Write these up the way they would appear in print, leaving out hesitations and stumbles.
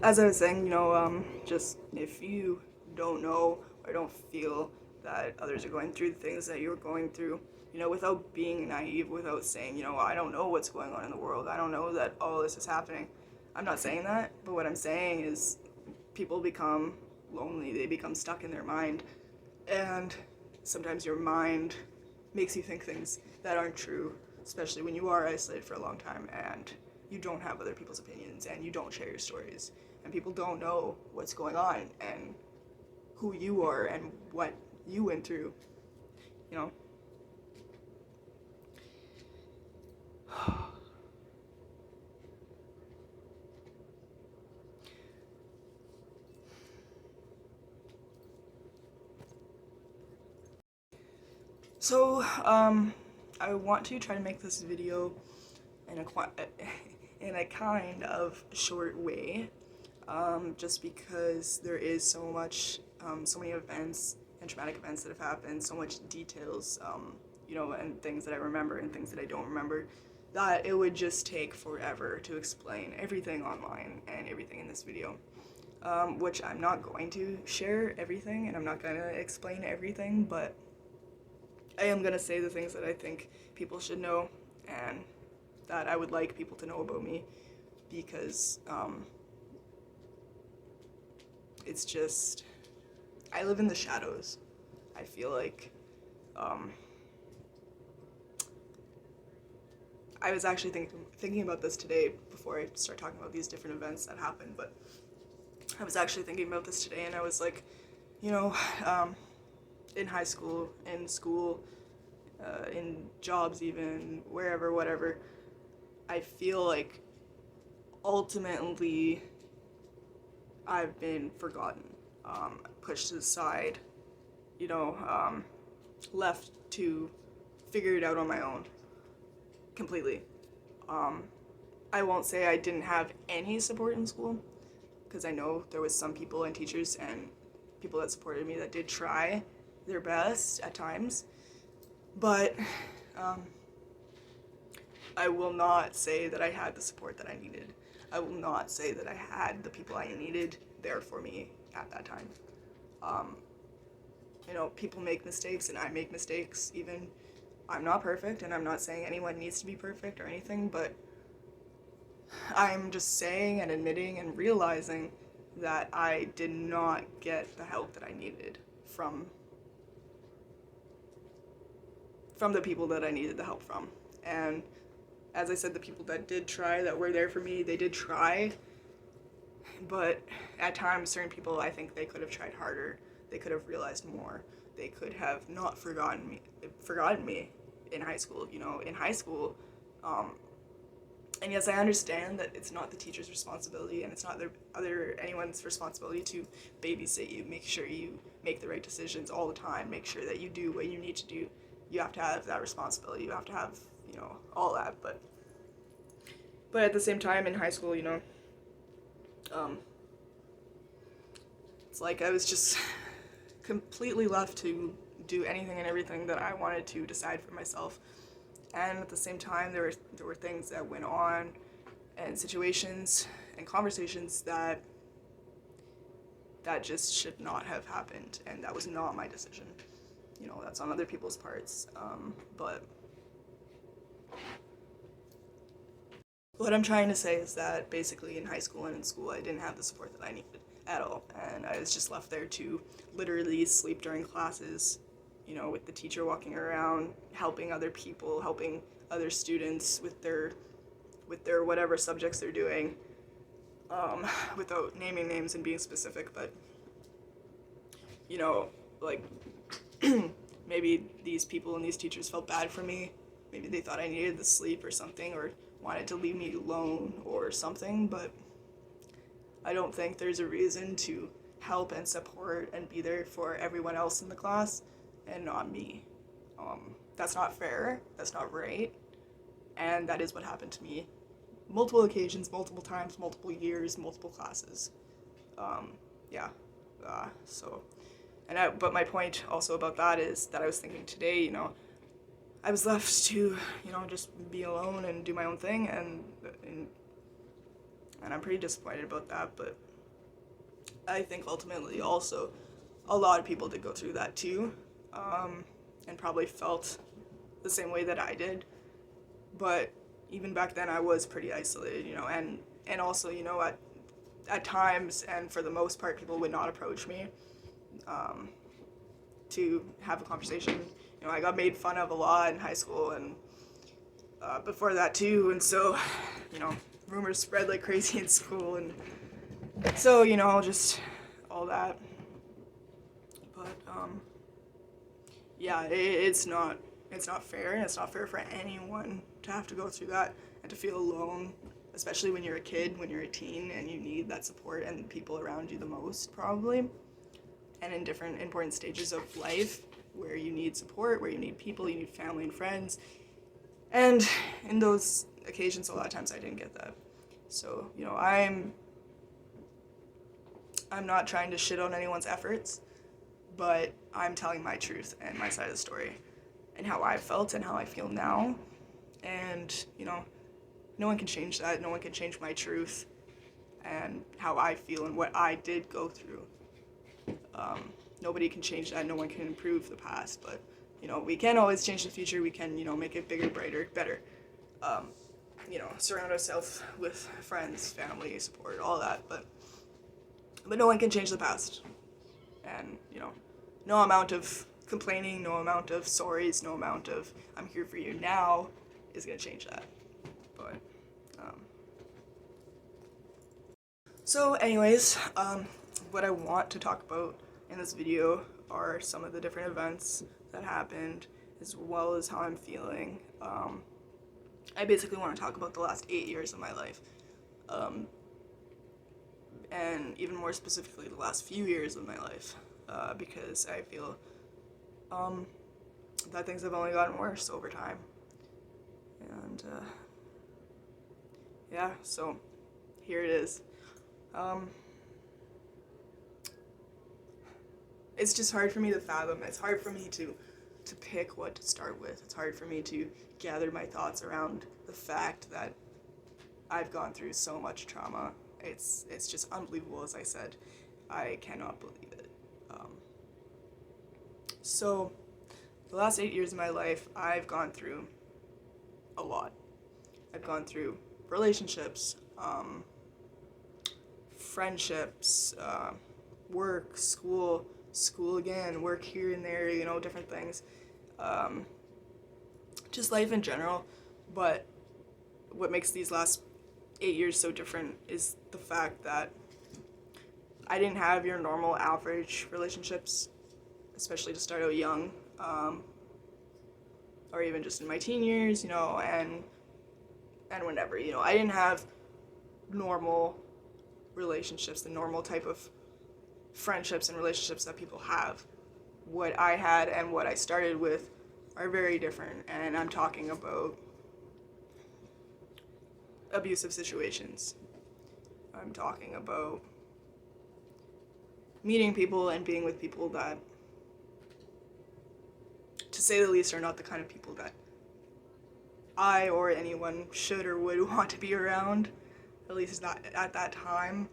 as I was saying, just if you don't know or don't feel that others are going through the things that you're going through, without being naive, without saying, I don't know what's going on in the world, I don't know that all this is happening. I'm not saying that, but what I'm saying is people become lonely, they become stuck in their mind, and sometimes your mind makes you think things that aren't true, especially when you are isolated for a long time and you don't have other people's opinions and you don't share your stories and people don't know what's going on and who you are and what you went through, you know. So, I want to try to make this video in a in a kind of short way, just because there is so much, so many events and traumatic events that have happened, so much details, and things that I remember and things that I don't remember, that it would just take forever to explain everything online and everything in this video. Which I'm not going to share everything and I'm not going to explain everything, but I am going to say the things that I think people should know and that I would like people to know about me, because it's just, I live in the shadows. I feel like I was actually thinking about this today before I start talking about these different events that happened, but I was actually thinking about this today and I was like, you know, in high school, in school, in jobs even, wherever, whatever, I feel like ultimately I've been forgotten, pushed to the side, left to figure it out on my own, completely. I won't say I didn't have any support in school, because I know there was some people and teachers and people that supported me that did try their best at times, but I will not say that I had the support that I needed. I will not say that I had the people I needed there for me at that time. People make mistakes and I make mistakes even. I'm not perfect and I'm not saying anyone needs to be perfect or anything, but I'm just saying and admitting and realizing that I did not get the help that I needed from the people that I needed the help from. And as I said, the people that did try, that were there for me, they did try, but at times certain people, I think they could have tried harder. They could have realized more. They could have not forgotten me in high school. In high school, and yes, I understand that it's not the teacher's responsibility and it's not anyone's responsibility to babysit you, make sure you make the right decisions all the time, make sure that you do what you need to do. You have to have that responsibility. You have to have, all that. But at the same time, in high school, it's like I was just completely left to do anything and everything that I wanted to decide for myself. And at the same time, there were things that went on and situations and conversations that just should not have happened, and that was not my decision. That's on other people's parts. But what I'm trying to say is that basically in high school and in school, I didn't have the support that I needed at all, and I was just left there to literally sleep during classes, with the teacher walking around, helping other people, helping other students with their whatever subjects they're doing, without naming names and being specific, but, like, maybe these people and these teachers felt bad for me. Maybe they thought I needed the sleep or something, or wanted to leave me alone or something, but I don't think there's a reason to help and support and be there for everyone else in the class and not me. That's not fair, that's not right, and that is what happened to me. Multiple occasions, multiple times, multiple years, multiple classes. Yeah, but my point also about that is that I was thinking today, I was left to, just be alone and do my own thing, and I'm pretty disappointed about that, but I think ultimately also a lot of people did go through that too, and probably felt the same way that I did. But even back then, I was pretty isolated, and also, at times and for the most part, people would not approach me to have a conversation. I got made fun of a lot in high school and before that too, and so, rumors spread like crazy in school, and so, just all that. But yeah, it's not fair, and it's not fair for anyone to have to go through that and to feel alone, especially when you're a kid, when you're a teen, and you need that support and people around you the most, probably. And in different important stages of life where you need support, where you need people, you need family and friends. And in those occasions, a lot of times I didn't get that. So, I'm not trying to shit on anyone's efforts, but I'm telling my truth and my side of the story and how I felt and how I feel now. And, no one can change that. No one can change my truth and how I feel and what I did go through. Nobody can change that. No one can improve the past, but, we can always change the future. We can, make it bigger, brighter, better. Surround ourselves with friends, family, support, all that, but no one can change the past. And, no amount of complaining, no amount of sorries, no amount of I'm here for you now is going to change that. But, so anyways, what I want to talk about in this video are some of the different events that happened, as well as how I'm feeling. I basically want to talk about the last 8 years of my life. And even more specifically, the last few years of my life, because I feel that things have only gotten worse over time. And yeah, so here it is. It's just hard for me to fathom. It's hard for me to pick what to start with. It's hard for me to gather my thoughts around the fact that I've gone through so much trauma. It's just unbelievable, as I said. I cannot believe it. So, the last 8 years of my life, I've gone through a lot. I've gone through relationships, friendships, work, school again, work here and there, different things. Just life in general. But what makes these last 8 years so different is the fact that I didn't have your normal average relationships, especially to start out young, or even just in my teen years, and whenever, I didn't have normal relationships, the normal type of friendships and relationships that people have. What I had and what I started with are very different, and I'm talking about abusive situations. I'm talking about meeting people and being with people that, to say the least, are not the kind of people that I or anyone should or would want to be around, at least not at that time,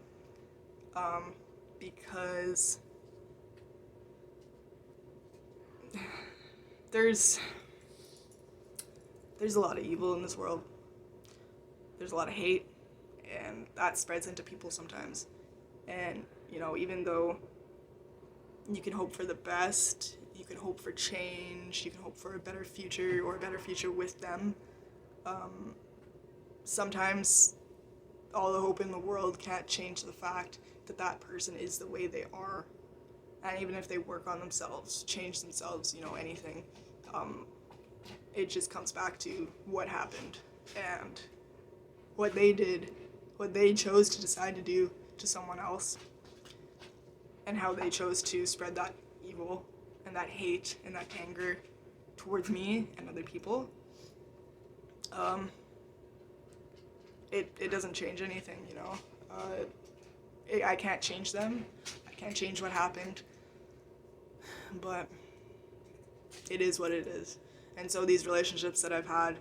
because there's a lot of evil in this world. There's a lot of hate, and that spreads into people sometimes. And, even though you can hope for the best, you can hope for change, you can hope for a better future or a better future with them, sometimes all the hope in the world can't change the fact that that person is the way they are. And even if they work on themselves, change themselves, anything, it just comes back to what happened and what they did, what they chose to decide to do to someone else, and how they chose to spread that evil and that hate and that anger towards me and other people. It doesn't change anything, I can't change them. I can't change what happened. But it is what it is. And so these relationships that I've had,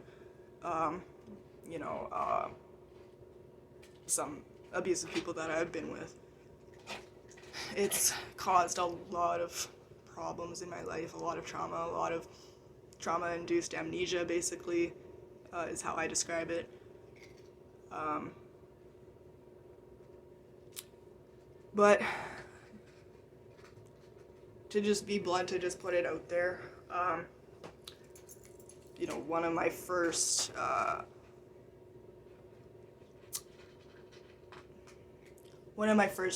some abusive people that I've been with, it's caused a lot of problems in my life, a lot of trauma-induced amnesia, basically, is how I describe it. But to just be blunt, to just put it out there, you know, one of my first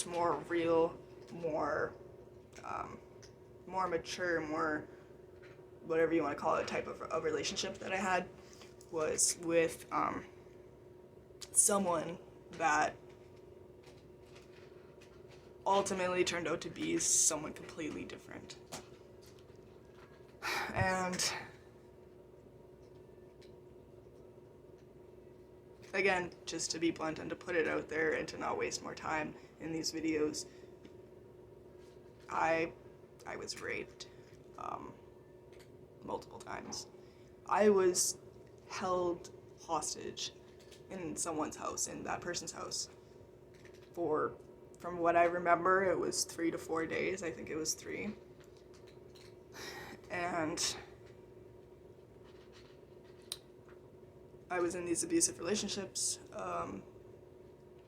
more real, more mature, more whatever you want to call it, type of a relationship that I had was with someone that ultimately turned out to be someone completely different. And again, just to be blunt and to put it out there and to not waste more time in these videos, I was raped multiple times. I was held hostage in someone's house, in that person's house, for, from what I remember, it was 3 to 4 days. I think it was 3. And I was in these abusive relationships,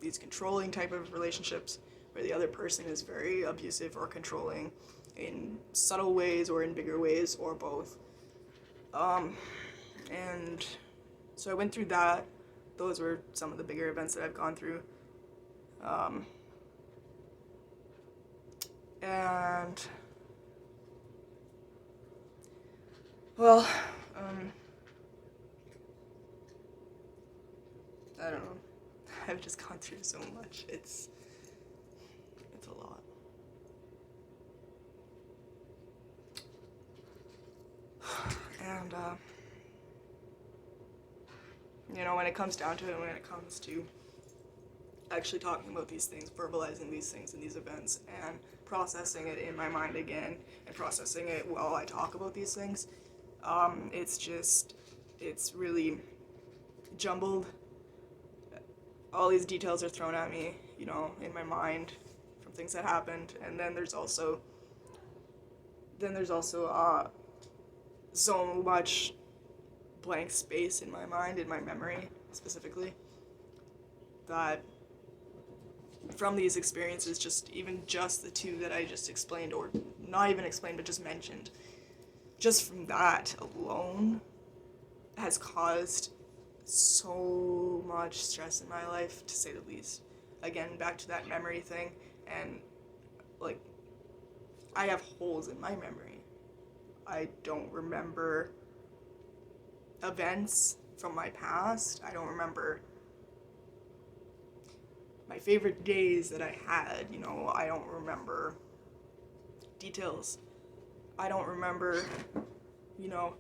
these controlling type of relationships, where the other person is very abusive or controlling in subtle ways or in bigger ways, or both. And so I went through that. Those were some of the bigger events that I've gone through. And well, I don't know. I've just gone through so much. It's a lot. And you know, when it comes down to it, when it comes to actually talking about these things, verbalizing these things and these events, and processing it in my mind again, and processing it while I talk about these things, it's really jumbled. All these details are thrown at me, you know, in my mind from things that happened, and then there's also so much blank space in my mind, in my memory specifically, that from these experiences, just the two that I just explained, or not even explained, but just mentioned, just from that alone has caused so much stress in my life, to say the least. Again, back to that memory thing, and like, I have holes in my memory. I don't remember events from my past. I don't remember my favorite days that I had, you know. I don't remember details. I don't remember, you know,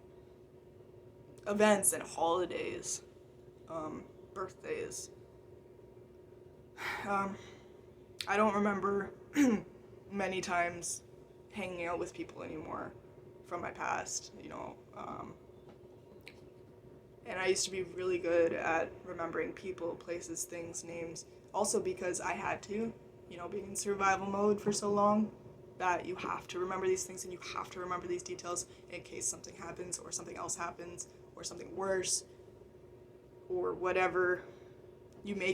events and holidays, birthdays. I don't remember many times hanging out with people anymore from my past, you know. And I used to be really good at remembering people, places, things, names, also because I had to, you know, being in survival mode for so long, that you have to remember these things and you have to remember these details in case something happens, or something else happens, or something worse, or whatever. You make